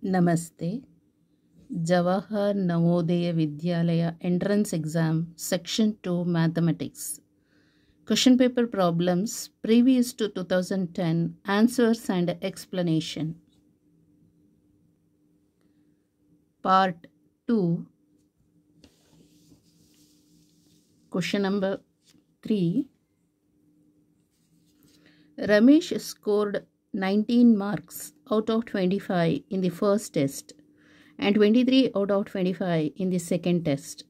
Namaste. Jawahar Navodaya Vidyalaya Entrance Exam Section 2 Mathematics. Question paper problems previous to 2010, answers and explanation. Part 2. Question number 3. Ramesh scored 19 marks out of 25 in the first test and 23 out of 25 in the second test.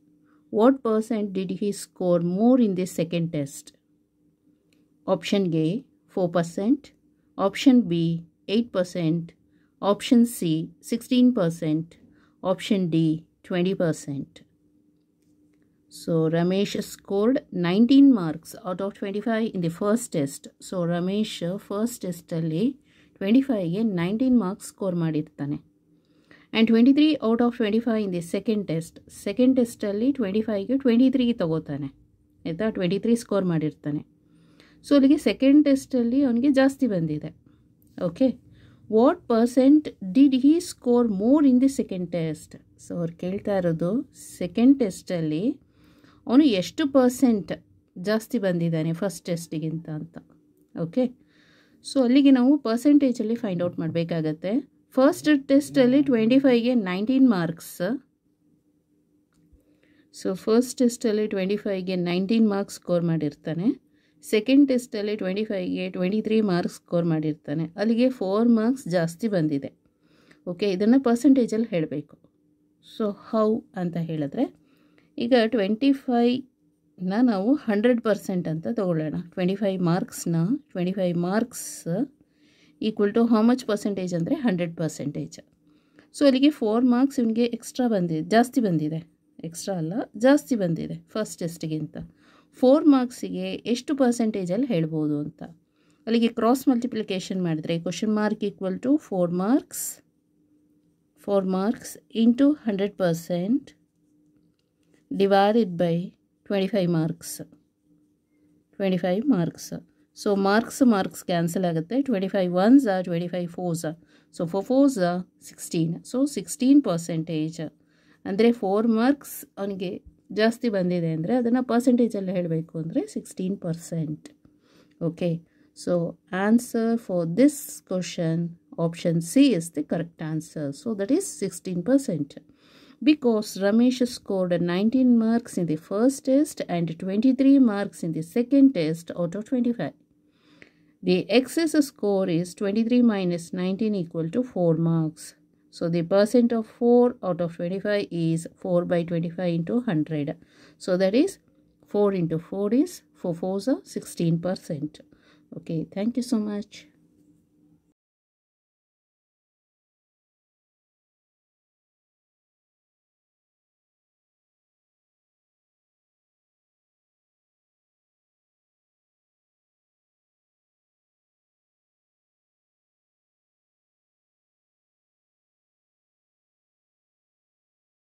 What percent did he score more in the second test? Option A 4%, option B 8%, option C 16%, option D 20%. So Ramesh scored 19 marks out of 25 in the first test. So Ramesh first test alli 25 ಗೆ 19 marks score ಮಾಡಿರ್ತಾನೆ. And 23 out of 25 in the second test. Second test alli 25 ಗೆ 23 ತಗೋತಾನೆ. ಆಯ್ತಾ, 23 score ಮಾಡಿರ್ತಾನೆ. So ಅಲ್ಲಿಗೆ second ಟೆಸ್ಟಲ್ಲಿ ಅವನಿಗೆ ಜಾಸ್ತಿ ಬಂದಿದೆ. Okay, what percent did he score more in the second test? So ಅವ್ರು ಕೇಳ್ತಾ ಇರೋದು ಸೆಕೆಂಡ್ ಟೆಸ್ಟಲ್ಲಿ ಅವನು ಎಷ್ಟು ಪರ್ಸೆಂಟ್ ಜಾಸ್ತಿ ಬಂದಿದ್ದಾನೆ ಫಸ್ಟ್ ಟೆಸ್ಟಿಗಿಂತ ಅಂತ. ಓಕೆ, ಸೊ ಅಲ್ಲಿಗೆ ನಾವು ಪರ್ಸೆಂಟೇಜಲ್ಲಿ ಫೈಂಡ್ ಔಟ್ ಮಾಡಬೇಕಾಗತ್ತೆ. ಫಸ್ಟ್ ಟೆಸ್ಟಲ್ಲಿ 25ಗೆ 19 ಮಾರ್ಕ್ಸ್. ಸೊ ಫಸ್ಟ್ ಟೆಸ್ಟಲ್ಲಿ 25ಗೆ 19 ಮಾರ್ಕ್ಸ್ ಸ್ಕೋರ್ ಮಾಡಿರ್ತಾನೆ. ಸೆಕೆಂಡ್ ಟೆಸ್ಟಲ್ಲಿ 25ಗೆ 23 ಮಾರ್ಕ್ಸ್ ಸ್ಕೋರ್ ಮಾಡಿರ್ತಾನೆ. ಅಲ್ಲಿಗೆ 4 ಮಾರ್ಕ್ಸ್ ಜಾಸ್ತಿ ಬಂದಿದೆ. ಓಕೆ, ಇದನ್ನು ಪರ್ಸೆಂಟೇಜಲ್ಲಿ ಹೇಳಬೇಕು. ಸೊ ಹೌ ಅಂತ ಹೇಳಿದ್ರೆ, ಈಗ 25ನ ನಾವು 100% ಅಂತ ತಗೊಳ್ಳೋಣ. 25 marks equal to how much percentage ಅಂದರೆ 100%. ಸೊ ಅಲ್ಲಿಗೆ 4 ಮಾರ್ಕ್ಸ್ ಇವನಿಗೆ ಎಕ್ಸ್ಟ್ರಾ ಬಂದಿದೆ, ಜಾಸ್ತಿ ಬಂದಿದೆ. ಎಕ್ಸ್ಟ್ರಾ ಅಲ್ಲ, ಜಾಸ್ತಿ ಬಂದಿದೆ ಫಸ್ಟ್ ಟೆಸ್ಟಿಗಿಂತ. 4 ಮಾರ್ಕ್ಸಿಗೆ ಎಷ್ಟು ಪರ್ಸೆಂಟೇಜಲ್ಲಿ ಹೇಳ್ಬೋದು ಅಂತ. ಅಲ್ಲಿಗೆ ಕ್ರಾಸ್ ಮಲ್ಟಿಪ್ಲಿಕೇಶನ್ ಮಾಡಿದ್ರೆ question mark equal to 4 marks into 100% divided by 25 marks. So marks cancel ಆಗುತ್ತೆ. 25 1s are 25 4s. So 4 4s are 16. So 16%. ಅಂದರೆ 4 ಮಾರ್ಕ್ಸ್ ಅವನಿಗೆ ಜಾಸ್ತಿ ಬಂದಿದೆ ಅಂದರೆ ಅದನ್ನು ಪರ್ಸೆಂಟೇಜಲ್ಲಿ ಹೇಳಬೇಕು ಅಂದರೆ 16%. Okay, so answer for this question option C is the correct answer. So that is 16%. Because Ramesh scored 19 marks in the first test and 23 marks in the second test out of 25. The excess score is 23 minus 19 equal to 4 marks. So the percent of 4 out of 25 is 4 by 25 into 100. So that is 4 into 4 is 4 4s are 16%. Okay, thank you so much.